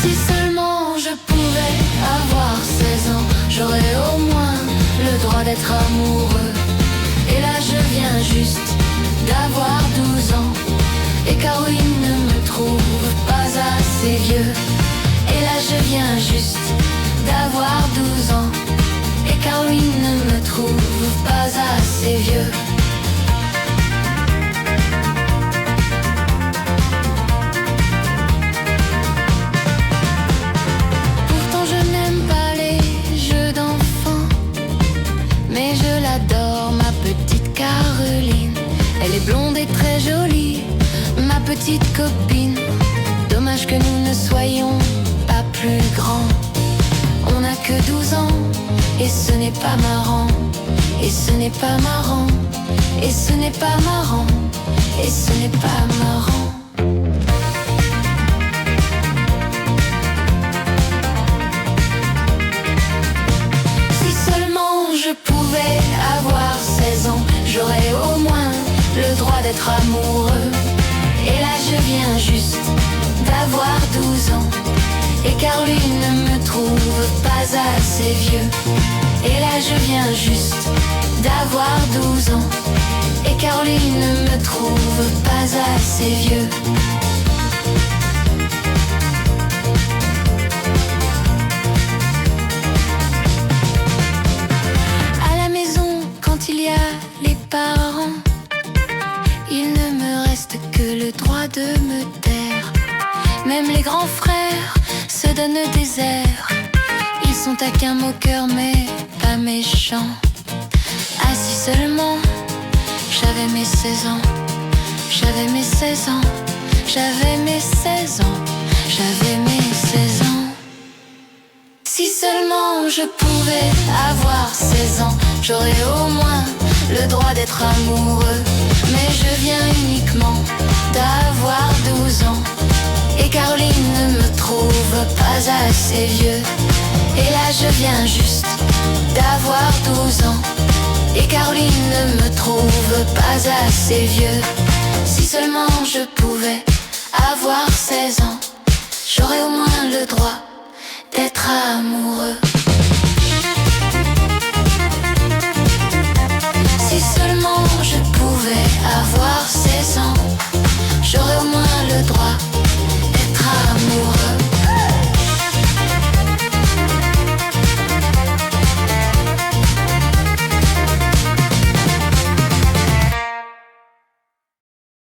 Si seulement je pouvais avoir 16 ans, j'aurais au moins le droit d'être amoureux. Et là je viens juste d'avoir 12 ans, et Caroline ne me trouve pas assez vieux. Et là je viens juste d'avoir 12 ans, et Caroline ne me trouve pas assez vieux. Pourtant je n'aime pas les jeux d'enfants, mais je l'adore, ma petite Caroline. Elle est blonde et très jolie, ma petite copine. Dommage que nous ne soyons pas plus grands. On n'a que 12 ans, et ce n'est pas marrant. Et ce n'est pas marrant. Et ce n'est pas marrant. Et ce n'est pas marrant. Si seulement je pouvais avoir 16 ans, j'aurais au moins le droit d'être amoureux. Et là je viens juste d'avoir 12 ans, et Caroline ne me trouve pas assez vieux. Et là je viens juste d'avoir 12 ans, et Caroline ne me trouve pas assez vieux. À la maison, quand il y a les parents, il ne me reste que le droit de me taire. Même les grands frères se donnent des airs. Ils sont taquins, moqueurs, mais pas méchants. Ah si seulement j'avais mes 16 ans, j'avais mes 16 ans, j'avais mes 16 ans, j'avais mes 16 ans. Si seulement je pouvais avoir 16 ans, j'aurais au moins le droit d'être amoureux. Mais je viens uniquement d'avoir 12 ans, et Caroline ne me trouve pas assez vieux. Et là je viens juste d'avoir 12 ans, et Caroline ne me trouve pas assez vieux. Si seulement je pouvais avoir 16 ans, j'aurais au moins le droit d'être amoureux.